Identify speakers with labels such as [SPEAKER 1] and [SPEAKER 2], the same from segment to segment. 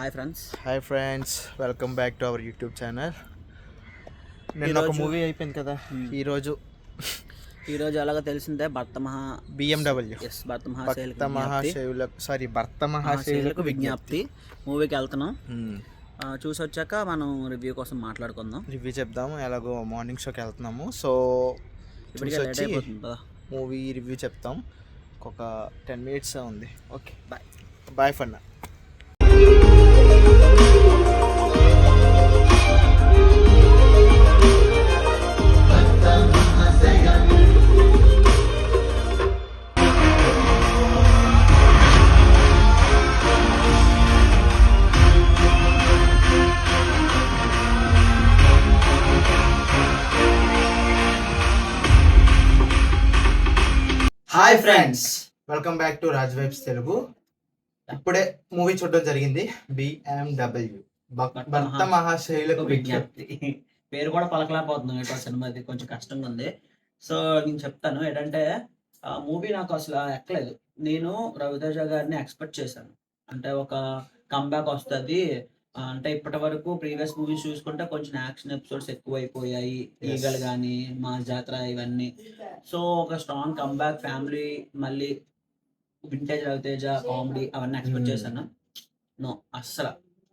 [SPEAKER 1] Hi friends, welcome back to our YouTube channel. నిన్న ఒక movie అయిపోయింది కదా. ఈరోజు
[SPEAKER 2] ఎలాగో తెలిసిందే
[SPEAKER 1] BMW భర్త మహాశైలకు
[SPEAKER 2] విజ్ఞప్తి మూవీకి వెళ్తున్నాం. చూసి వచ్చాక మనం రివ్యూ కోసం మాట్లాడుకుందాం,
[SPEAKER 1] రివ్యూ చెప్దాము. ఎలాగో మార్నింగ్ షోకి వెళ్తున్నాము, సో మూవీ రివ్యూ చెప్తాం. ఒక 10 minutes ఉంది. ఓకే, బాయ్ ఫర్ నా. Hi friends, welcome back to Raj vibes Telugu. ఇప్పుడే మూవీ చూడడం జరిగింది. BMW భర్త మహాశైలకు విజ్ఞప్తి.
[SPEAKER 2] పేరు కూడా పలకలేకపోతున్నాం. ఏంటో సినిమాది కొంచెం కష్టంగా ఉంది. సో నేను చెప్తాను ఏంటంటే, ఆ మూవీ నాకు అసలు ఎక్కలేదు. నేను రవితేజ గారిని ఎక్స్పెక్ట్ చేశాను, అంటే ఒక కంబ్యాక్ వస్తుంది అంటే. ఇప్పటి వరకు ప్రీవియస్ మూవీస్ చూసుకుంటే కొంచెం యాక్షన్ ఎపిసోడ్స్ ఎక్కువైపోయాయి, ఈగలు కానీ మా జాతర ఇవన్నీ. సో ఒక స్ట్రాంగ్ కంబ్యాక్ ఫ్యామిలీ, మళ్ళీ వింటేజ్ రవితేజ కామెడీ అవన్నీ ఎక్స్పెక్ట్ చేశాను. నో, అస్సలు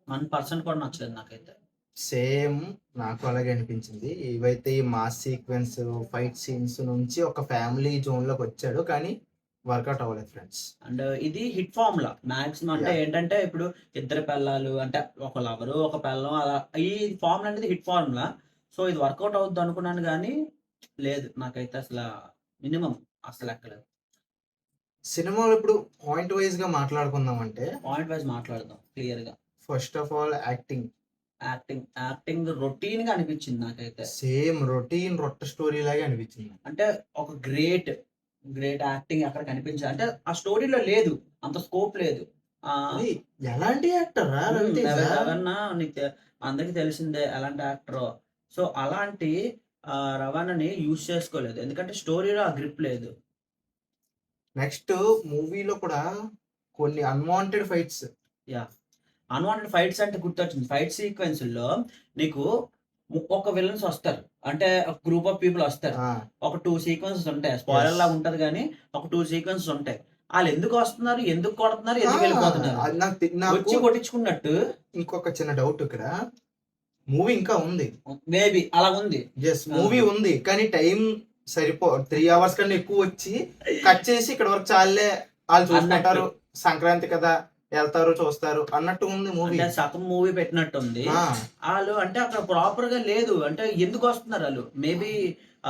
[SPEAKER 2] 1% కూడా నచ్చలేదు నాకైతే.
[SPEAKER 1] సేమ్ నాకు అలాగే అనిపించింది. ఇవైతే ఈ మాస్ సీక్వెన్స్, ఫైట్ సీన్స్ నుంచి ఒక ఫ్యామిలీ జోన్ లోకి వచ్చాడు, కానీ వర్కౌట్ అవ్వలేదు ఫ్రెండ్స్.
[SPEAKER 2] అండ్ ఇది హిట్ ఫార్మ్ లా మాక్సిమం. అంటే ఏంటంటే ఇప్పుడు ఇద్దరు పిల్లలు, అంటే ఒక లవరు ఒక పిల్లం, అలా ఈ ఫార్మ్ అనేది హిట్ ఫార్మ్ లా. సో ఇది వర్కౌట్ అవుద్ది అనుకున్నాను, కానీ లేదు నాకైతే అసలు మినిమం అసలు ఎక్కలేదు.
[SPEAKER 1] సినిమాలో ఇప్పుడు పాయింట్ వైజ్ గా మాట్లాడుకుందాం అంటే,
[SPEAKER 2] పాయింట్ వైజ్ మాట్లాడదాం క్లియర్ గా.
[SPEAKER 1] First of all
[SPEAKER 2] acting routine గా అనిపించింది నాకైతే.
[SPEAKER 1] సేమ్ రొటీన్ రొట్ట స్టోరీ లాగే అనిపించింది.
[SPEAKER 2] అంటే ఒక గ్రేట్ యాక్టింగ్ అక్కడ కనిపించింది. అంటే ఆ స్టోరీలో లేదు, అంత స్కోప్ లేదు.
[SPEAKER 1] ఎలాంటి యాక్టర్
[SPEAKER 2] నీకు అందరికి తెలిసిందే ఎలాంటి యాక్టర్. సో అలాంటి రవాణాని యూజ్ చేసుకోలేదు, ఎందుకంటే స్టోరీలో ఆ గ్రిప్ లేదు.
[SPEAKER 1] నెక్స్ట్ మూవీలో కూడా కొన్ని అన్వాంటెడ్ ఫైట్స్.
[SPEAKER 2] అన్వాంటెడ్ ఫైట్స్ అంటే గుర్తొచ్చింది. ఫైట్ సీక్వెన్స్ లో నీకు ఒక విలన్స్ వస్తారు, అంటే ఒక గ్రూప్ ఆఫ్ పీపుల్ వస్తారు. ఒక 2 సీక్వెన్సెస్ ఉంటాయి, స్పాయిలర్ లాగా ఉంటది, కానీ ఒక 2 సీక్వెన్సెస్ ఉంటాయి. వాళ్ళు ఎందుకు వస్తున్నారు, ఎందుకు కొడుతున్నారు, ఎందుకు వెళ్ళిపోతున్నారు, వచ్చి కొట్టించుకున్నట్టు.
[SPEAKER 1] ఇంకొక చిన్న డౌట్, ఇక్కడ మూవీ ఇంకా ఉంది,
[SPEAKER 2] మేబీ అలా ఉంది.
[SPEAKER 1] మూవీ ఉంది, కానీ టైం 3 hours కన్నా ఎక్కువ వచ్చి కట్ చేసి ఇక్కడ వరకు చాలే, వాళ్ళు చూసుకుంటారు, సంక్రాంతి కదా వెళ్తారు చూస్తారు అన్నట్టు ఉంది మూవీ.
[SPEAKER 2] సగం మూవీ పెట్టినట్టు ఉంది వాళ్ళు. అంటే అక్కడ ప్రాపర్ గా లేదు. అంటే ఎందుకు వస్తున్నారు వాళ్ళు? మేబీ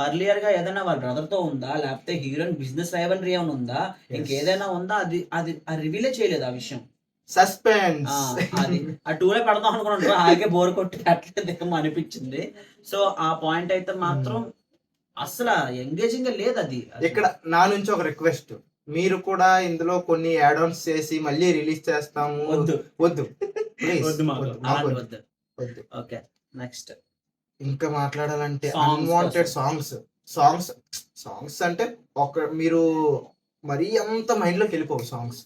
[SPEAKER 2] అర్లియర్ గా ఏదైనా వాళ్ళ బ్రదర్ తో ఉందా, లేకపోతే హీరోయిన్ బిజినెస్ రైవలరీ ఏమైనా ఉందా, ఇంకేదైనా ఉందా, అది రివీలే చేయలేదు ఆ విషయం.
[SPEAKER 1] సస్పెన్స్.
[SPEAKER 2] అది ఆ 2 పెడదాం అనుకున్నాను, అలాగే బోర్ కొట్టి అట్లే అనిపించింది. సో ఆ పాయింట్ అయితే మాత్రం అసలు ఎంగేజింగ్ గా లేదు అది.
[SPEAKER 1] ఇక్కడ నా నుంచి ఒక రిక్వెస్ట్, మీరు కూడా ఇందులో కొన్ని యాడ్ ఆన్స్ చేసి మళ్ళీ రిలీజ్ చేస్తాము. వద్దు
[SPEAKER 2] ఓకే, నెక్స్ట్
[SPEAKER 1] ఇంకా మాట్లాడాలంటే అన్వాంటెడ్ సాంగ్స్ అంటే మీరు మరీ అంత మైండ్ లోకి వెళ్ళిపోవు. సాంగ్స్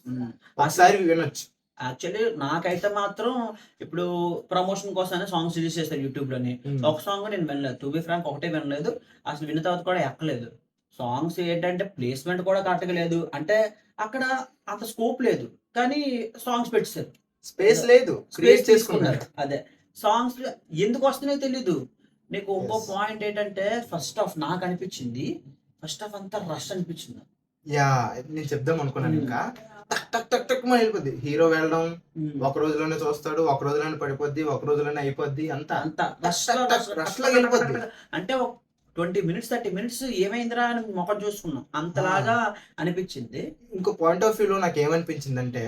[SPEAKER 1] ఒకసారి వినొచ్చు.
[SPEAKER 2] యాక్చువల్లీ నాకైతే మాత్రం ఇప్పుడు ప్రమోషన్ కోసమే సాంగ్స్ రిలీజ్ చేస్తారు యూట్యూబ్ లోని. ఒక సాంగ్ నేను వినలేదు, టు బి ఫ్రాంక్ ఒకటే వినలేదు. అసలు విన్న తర్వాత కూడా ఎక్కలేదు. సాంగ్స్ ఏంటంటే ప్లేస్మెంట్ కూడా కరెక్ట్గా లేదు. అంటే అక్కడ అంత స్కోప్ లేదు, కానీ సాంగ్స్ పెట్టారు,
[SPEAKER 1] స్పేస్ లేదు, క్రియేట్ చేసుకున్నారు.
[SPEAKER 2] అదే సాంగ్స్ ఎందుకు వస్తున్నాయో తెలీదు. నీకు ఇంకో పాయింట్ ఏంటంటే, ఫస్ట్ హాఫ్ నాకు అనిపించింది, ఫస్ట్ హాఫ్ అంతా రష్ అనిపించింది.
[SPEAKER 1] నేను చెప్దాం అనుకున్నాను, ఇంకా టక్ వెళ్ళిపోద్ది. హీరో వెళ్ళడం ఒక రోజులోనే చూస్తాడు, ఒక రోజులోనే పడిపోద్ది, ఒక రోజులోనే అయిపోద్ది, అంతా రష్ లాగా వెళ్ళిపోద్ది.
[SPEAKER 2] అంటే 20 minutes 30 minutes ఏమైందిరా అని మొక్క చూసుకున్నాం, అంతలాగా అనిపించింది.
[SPEAKER 1] ఇంకో పాయింట్ ఆఫ్ వ్యూలో నాకు ఏమనిపించింది అంటే,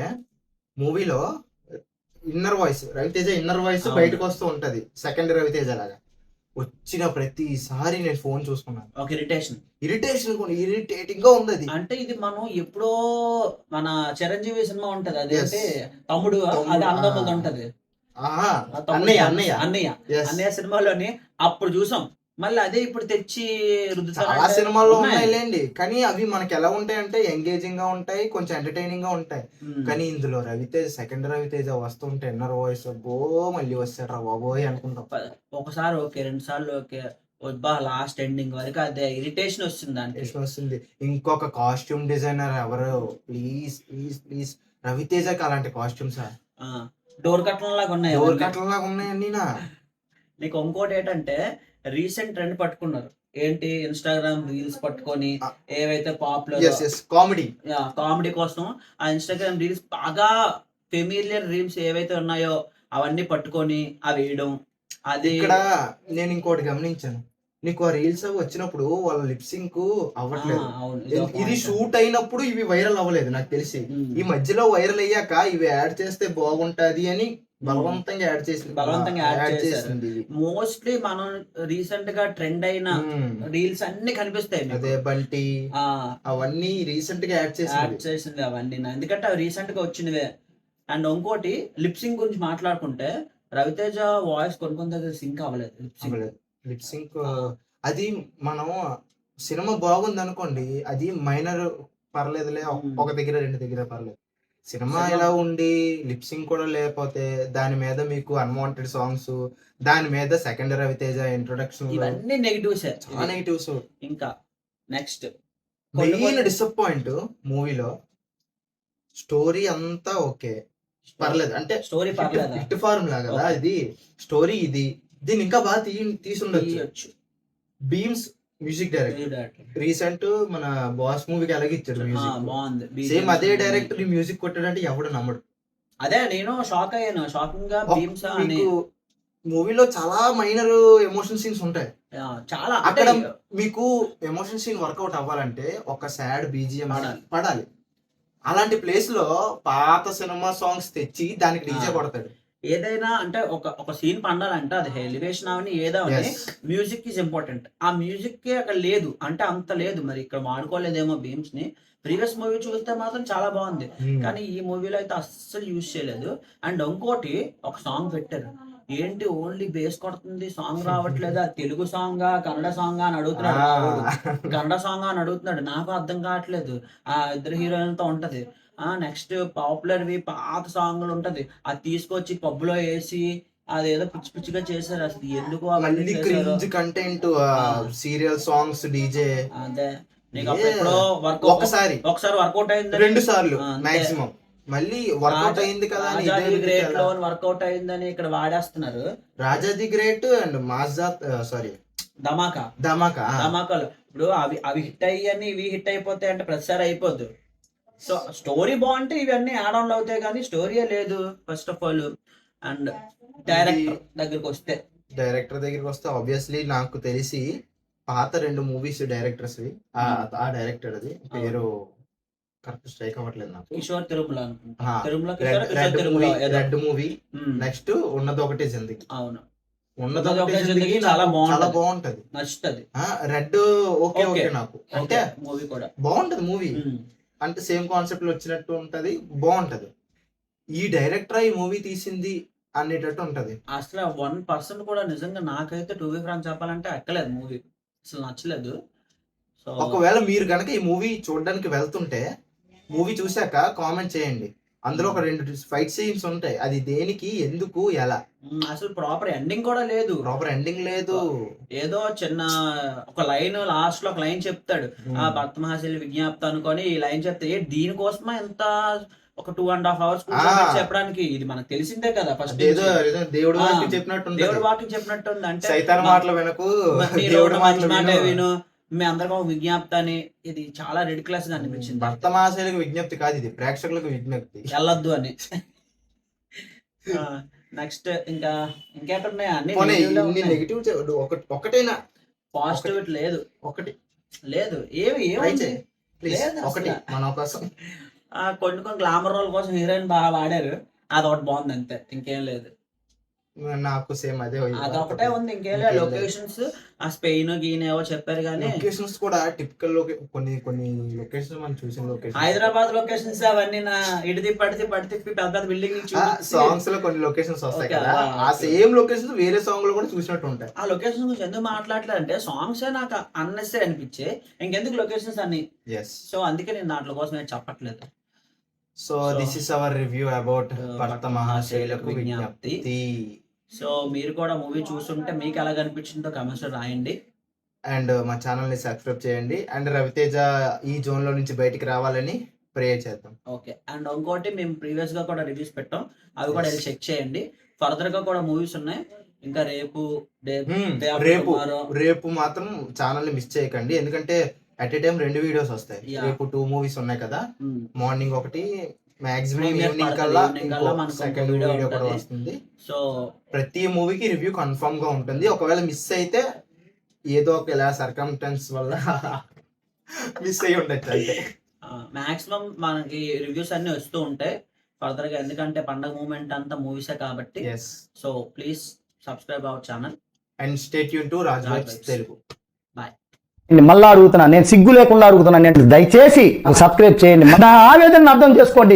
[SPEAKER 1] మూవీలో రవితేజ ఇన్నర్ వాయిస్ బయటకు వస్తూ ఉంటది, సెకండ్ రవితేజ లాగా. వచ్చిన ప్రతిసారి నేను ఫోన్ చూసుకున్నాను,
[SPEAKER 2] ఒక
[SPEAKER 1] ఇరిటేటింగ్ గా ఉంది అది.
[SPEAKER 2] అంటే ఇది మనం ఎప్పుడో మన చిరంజీవి సినిమా ఉంటది, అదేంటే తమ్ముడు, అది అన్నదమ్ములది ఉంటది, అన్నయ్య సినిమాలోని అప్పుడు చూసాం. మళ్ళీ అదే ఇప్పుడు తెచ్చి
[SPEAKER 1] చాలా
[SPEAKER 2] రుద్దుతానంటే
[SPEAKER 1] సినిమాల్లో
[SPEAKER 2] ఉన్నాయి.
[SPEAKER 1] ఉన్నాయిలేండి, కానీ అవి మనకి ఎలా ఉంటాయంటే ఎంగేజింగ్ గా ఉంటాయి, కొంచెం ఎంటర్టైనింగ్ గా ఉంటాయి.
[SPEAKER 2] ఉమ్.
[SPEAKER 1] కానీ ఇందులో రవితేజ, సెకండ్ రవితేజ వస్తుంటే ఇన్నర్ వాయిస్ బో మళ్ళీ వచ్చాడు రా బాబోయ్ అనుకుంటాం.
[SPEAKER 2] ఒకసారి ఓకే, 2 సార్లు ఓకే, వబ్బా లాస్ట్ ఎండింగ్ వరకు అదే ఇరిటేషన్ వస్తుంది దానికి.
[SPEAKER 1] టేస్ట్ వస్తుంది. ఇంకొక కాస్ట్యూమ్ డిజైనర్ ఎవరు, ప్లీజ్ ప్లీజ్ ప్లీజ్, రవితేజకి అలాంటి కాస్ట్యూమ్స్
[SPEAKER 2] డోర్ కట్టన్ లాగా ఉన్నాయి
[SPEAKER 1] డోర్
[SPEAKER 2] అవన్నీ.
[SPEAKER 1] కట్టల లాగా ఉన్నాయండి నా.
[SPEAKER 2] నీకు ఇంకోటి ఏంటంటే రీసెంట్ ట్రెండ్ పట్టుకున్నారు ఏంటి, ఇన్స్టాగ్రామ్ రీల్స్ పట్టుకొని
[SPEAKER 1] ఆ.
[SPEAKER 2] ఏవైతే పాపులర్
[SPEAKER 1] ఎస్ ఎస్ కామెడీ.
[SPEAKER 2] కామెడీ కోసం ఆ ఇన్స్టాగ్రామ్ రీల్స్ బాగా ఫెమిలియర్ రీల్స్ ఏవైతే ఉన్నాయో అవన్నీ పట్టుకొని అవి వేయడం. అది
[SPEAKER 1] ఇక్కడ నేను ఇంకోటి గమనించాను, నీకు ఆ రీల్స్ అవి వచ్చినప్పుడు వాళ్ళ లిప్సింక్ అవ్వట్లేదు.
[SPEAKER 2] అవును,
[SPEAKER 1] ఇది షూట్ అయినప్పుడు ఇవి వైరల్ అవ్వలేదు నాకు తెలిసి. ఈ మధ్యలో వైరల్ అయ్యాక ఇవి యాడ్ చేస్తే బాగుంటది అని బలవంతంగా యాడ్ చేసింది.
[SPEAKER 2] బలవంతంగా యాడ్ చేశారు.
[SPEAKER 1] చేసింది ఇది.
[SPEAKER 2] మోస్ట్లీ మనం రీసెంట్ గా ట్రెండ్ అయిన రీల్స్ అన్ని కనిపిస్తాయి మీకు.
[SPEAKER 1] అదే బంటి
[SPEAKER 2] ఆ,
[SPEAKER 1] అవన్నీ రీసెంట్ గా యాడ్
[SPEAKER 2] యాడ్
[SPEAKER 1] చేసింది.
[SPEAKER 2] చేసింది అవన్నీ ఎందుకంటే అవి రీసెంట్ గా వచ్చినవే. అండ్ ఇంకోటి లిప్సింగ్ గురించి మాట్లాడుకుంటే రవితేజ వాయిస్ కొన్ని దగ్గర సింక్ అవ్వలేదు లిప్సింగ్.
[SPEAKER 1] లిప్సింక్ అది మనం సినిమా బాగుంది అనుకోండి, అది మైనర్ పర్లేదులే, ఒక దగ్గర రెండు దగ్గర పర్లేదు. సినిమా ఎలా ఉండి లిప్సింగ్ కూడా లేకపోతే దాని మీద మీకు అన్వాంటెడ్ సాంగ్స్, దాని మీద సెకండ్ రవితేజ ఇంట్రొడక్షన్,
[SPEAKER 2] ఇవన్నీ నెగిటివ్స్.
[SPEAKER 1] చాలా నెగిటివ్స్.
[SPEAKER 2] ఇంకా నెక్స్ట్
[SPEAKER 1] మెయిన్ డిసప్పాయింట్ మూవీలో స్టోరీ అంతా ఓకే పర్లేదు, అంటే
[SPEAKER 2] స్టోరీ పర్లేదు,
[SPEAKER 1] హిట్ ఫార్ములా కదా ఇది. స్టోరీ ఇది, దీన్ని ఇంకా బాగా తీసుండొచ్చు. బీమ్స్ మ్యూజిక్ డైరెక్టర్ రీసెంట్ మన బాస్ మూవీకి అలాగే ఇచ్చాడు మ్యూజిక్,
[SPEAKER 2] బాగుంది.
[SPEAKER 1] సేమ్ అదే డైరెక్టర్ మ్యూజిక్ కొట్టాడంటే ఎవడు నమ్మడు.
[SPEAKER 2] అదే నేను షాక్ అయ్యాను, షాకింగ్ గా బీమ్స్ అని.
[SPEAKER 1] మూవీలో చాలా మైనర్ ఎమోషన్ సీన్స్ ఉంటాయి.
[SPEAKER 2] చాలా
[SPEAKER 1] అక్కడ మీకు ఎమోషన్ సీన్ వర్కౌట్ అవ్వాలంటే ఒక సాడ్ బీజిఎం పడాలి. అలాంటి ప్లేస్ లో పాత సినిమా సాంగ్స్ తెచ్చి దానికి డీజే కొడతాడు.
[SPEAKER 2] ఏదైనా అంటే ఒక సీన్ పండాలంటే అది ఎలివేషన్ అవని ఏదో మ్యూజిక్ ఈజ్ ఇంపార్టెంట్. ఆ మ్యూజిక్ కి అక్కడ లేదు అంటే అంత లేదు, మరి ఇక్కడ వాడుకోలేదేమో బీమ్స్ ని. ప్రీవియస్ మూవీ చూస్తే మాత్రం చాలా బాగుంది, కానీ ఈ మూవీలో అయితే అస్సలు యూజ్ చేయలేదు. అండ్ ఇంకోటి ఒక సాంగ్ పెట్టారు, ఏంటి ఓన్లీ బేస్ కొడుతుంది, సాంగ్ రావట్లేదు, అది తెలుగు సాంగ్ కన్నడ సాంగ్ అని అడుగుతున్నాడు. కన్నడ సాంగ్ అని అడుగుతున్నాడు, నాకు అర్థం కావట్లేదు. ఆ ఇద్దరు హీరోయిన్తో ఉంటది. నెక్స్ట్ పాపులర్వి పాత సాంగ్లు ఉంటది, అది తీసుకొచ్చి పబ్లో వేసి అదేదో పిచ్చి పిచ్చిగా చేశారు. అసలు ఎందుకు
[SPEAKER 1] మళ్ళీ cringe content, serial songs DJ.
[SPEAKER 2] అదే నీకు ఎప్పుడో
[SPEAKER 1] ఒకసారి
[SPEAKER 2] వర్కౌట్ అయింది,
[SPEAKER 1] 2 సార్లు మాక్సిమం, మళ్ళీ వర్కౌట్ అయింది కదా అని
[SPEAKER 2] గ్రేట్ లో వర్కౌట్ అయిందని ఇక్కడ వాడేస్తున్నారు.
[SPEAKER 1] రాజాది గ్రేట్ అండ్ మాజాత్ సారీ
[SPEAKER 2] ధమాకాలు ఇప్పుడు అవి హిట్ అయ్యి ఇవి హిట్ అయిపోతాయి అంటే ప్రతిసారి అయిపోద్దు. సో స్టోరీ బాగుంటే ఇవన్నీ యాడ్ ఆన్లు అవుతాయి, కానీ స్టోరీయే లేదు first of all. And director దగ్గరికి వస్తే
[SPEAKER 1] ఆబ్వియస్లీ నాకు తెలిసి పాత 2 మూవీస్ డైరెక్టర్స్, ఆ డైరెక్టర్ అది పేరు కరెక్ట్ స్ట్రైక్ అవ్వట్లేదు నాకు.
[SPEAKER 2] Kishore Tirumala
[SPEAKER 1] red movie. Next ఉన్నది ఒకటే జిందగీ.
[SPEAKER 2] అవును,
[SPEAKER 1] ఉన్నది ఒకటే జిందగీ చాలా బాగుంటది, నచ్చుతుంది. రెడ్ ఓకే ఓకే నాకు, అంటే
[SPEAKER 2] మూవీ కూడా
[SPEAKER 1] బాగుంటది. మూవీ అంటే సేమ్ కాన్సెప్ట్ లో వచ్చినట్టు ఉంటది, బాగుంటది. ఈ డైరెక్టర్ ఈ మూవీ తీసింది అనేటట్టు ఉంటది.
[SPEAKER 2] అసలు 1% కూడా నిజంగా నాకైతే టు బి ఫ్రాంక్ చెప్పాలంటే ఎక్కలేదు మూవీ, అసలు నచ్చలేదు. సో
[SPEAKER 1] ఒకవేళ మీరు గనక ఈ మూవీ చూడడానికి వెళ్తుంటే మూవీ చూసాక కామెంట్ చేయండి. అందులో ఒక 2 ఫైట్ సీన్స్ ఉంటాయి, అది దేనికి ఎందుకు ఎలా.
[SPEAKER 2] అసలు ప్రాపర్ ఎండింగ్ కూడా లేదు. ఏదో చిన్న ఒక లైన్ లాస్ట్ లో ఒక లైన్ చెప్తాడు, ఆ భర్త మహాశైలి విజ్ఞాప్తి అనుకొని ఈ లైన్ చెప్తే దీనికోసమా ఎంత ఒక 2.5 hours చెప్పడానికి. ఇది మనకు తెలిసిందే కదా, ఫస్ట్
[SPEAKER 1] దేవుడు
[SPEAKER 2] వాక్యం చెప్పినట్టు ఉంది. అంటే
[SPEAKER 1] సైతాన్ మాటలు వెనకు
[SPEAKER 2] మాట విను, మీ అందరికీ ఒక విజ్ఞప్తి అని. ఇది చాలా రెడిక్యులస్ గా అనిపించింది.
[SPEAKER 1] భర్త మహాశైలికి విజ్ఞప్తి కాదు, ఇది ప్రేక్షకులకు విజ్ఞప్తి,
[SPEAKER 2] వెళ్ళొద్దు అని. నెక్స్ట్ ఇంకేటున్నాయి అన్ని
[SPEAKER 1] నెగిటివ్, ఒకటేనా
[SPEAKER 2] పాజిటివ్ లేదు,
[SPEAKER 1] ఒకటి
[SPEAKER 2] లేదు ఏమి
[SPEAKER 1] ఒకటి మన కోసం.
[SPEAKER 2] కొన్ని గ్లామర్ రోల్ కోసం హీరోయిన్ బాగా వాడారు, అది ఒకటి బాగుంది అంతే, ఇంకేం లేదు.
[SPEAKER 1] నాకు సేమ్ అదే
[SPEAKER 2] అదొకటే ఉంది, ఇంకేం
[SPEAKER 1] ఇంకేం లేదు.
[SPEAKER 2] లొకేషన్స్ ఆ స్పెయిన్ గీన్ ఏవో చెప్పారు కానీ
[SPEAKER 1] లొకేషన్స్ కూడా టిపికల్ కొన్ని కొన్ని లొకేషన్స్ మనం చూసిన లొకేషన్
[SPEAKER 2] హైదరాబాద్ లొకేషన్స్ అవన్నీ నా ఇటు తిప్పి అటు తిప్పి అటు తిప్పి పెద్ద పెద్ద బిల్డింగ్
[SPEAKER 1] సాంగ్స్ లో కొన్ని లొకేషన్స్ వస్తాయి
[SPEAKER 2] Okay,
[SPEAKER 1] కదా, ఆ
[SPEAKER 2] okay.
[SPEAKER 1] సేమ్ లొకేషన్స్ వేరే సాంగ్ లో కూడా చూసినట్టు ఉంటాయి.
[SPEAKER 2] ఆ లొకేషన్ గురించి ఎందుకు మాట్లాడలేదు అంటే సాంగ్స్ నాకు అన్నెసరీ అనిపించే, ఇంకెందుకు లొకేషన్స్ అన్ని.
[SPEAKER 1] ఎస్.
[SPEAKER 2] సో అందుకే నేను దాంట్లో కోసం నేను చెప్పట్లేదు.
[SPEAKER 1] So this is our review about భర్త మహాశైలకు
[SPEAKER 2] విజ్ఞప్తి.
[SPEAKER 1] విజ్ఞప్తి.
[SPEAKER 2] సో మీరు కూడా మూవీ చూస్తుంటే మీకు ఎలా కనిపించిందో కమెంట్స్ లో రాయండి.
[SPEAKER 1] అండ్ మా ఛానల్ ని సబ్స్క్రైబ్ చేయండి. అండ్ రవితేజ ఈ జోన్ లో నుంచి బయటికి రావాలని ప్రే చేద్దాం.
[SPEAKER 2] ఓకే, అండ్ ఇంకోటి మేము ప్రీవియస్ గా కూడా రివ్యూస్ పెట్టాం, అవి కూడా
[SPEAKER 1] Yes.
[SPEAKER 2] వెళ్ళి చెక్ చేయండి. ఫర్దర్ గా కూడా మూవీస్ ఉన్నాయి, ఇంకా రేపు
[SPEAKER 1] రేపు మాత్రం ఛానల్ ని మిస్ చేయకండి, ఎందుకంటే అట్ ఏ టైం 2 వీడియోస్ వస్తాయి.
[SPEAKER 2] Yeah.
[SPEAKER 1] రేపు 2 మూవీస్ ఉన్నాయి కదా, మార్నింగ్ ఒకటి, మాక్సిమం
[SPEAKER 2] Premiere
[SPEAKER 1] ఈవినింగ్
[SPEAKER 2] పడుతుంది,
[SPEAKER 1] కల్లా
[SPEAKER 2] evening కల్లా మనకు
[SPEAKER 1] సెకండ్
[SPEAKER 2] ఇంకో video
[SPEAKER 1] వీడియో కూడా
[SPEAKER 2] ఉంటుంది.
[SPEAKER 1] వస్తుంది.
[SPEAKER 2] సో
[SPEAKER 1] ప్రతి మూవీకి రివ్యూ కన్ఫర్మ్ గా ఉంటుంది. ఒకవేళ మిస్ అయితే ఏదో ఒక ఇలా సర్కమ్స్టెన్స్ వల్ల మిస్ అయ్యి ఉండొచ్చు అయితే.
[SPEAKER 2] మాక్సిమం మనకి రివ్యూస్ అన్ని వస్తూ ఉంటాయి ఫర్దర్ గా, ఎందుకంటే పండగ మూమెంట్ అంతా మూవీసే కాబట్టి.
[SPEAKER 1] Yes.
[SPEAKER 2] So please subscribe our channel
[SPEAKER 1] and stay tune to Raj vibes Telugu.
[SPEAKER 3] మళ్ళా అడుగుతున్నాను, నేను సిగ్గు లేకుండా అడుగుతున్నాను, నేను దయచేసి సబ్స్క్రైబ్ చేయండి, నా ఆవేదన అర్థం చేసుకోండి.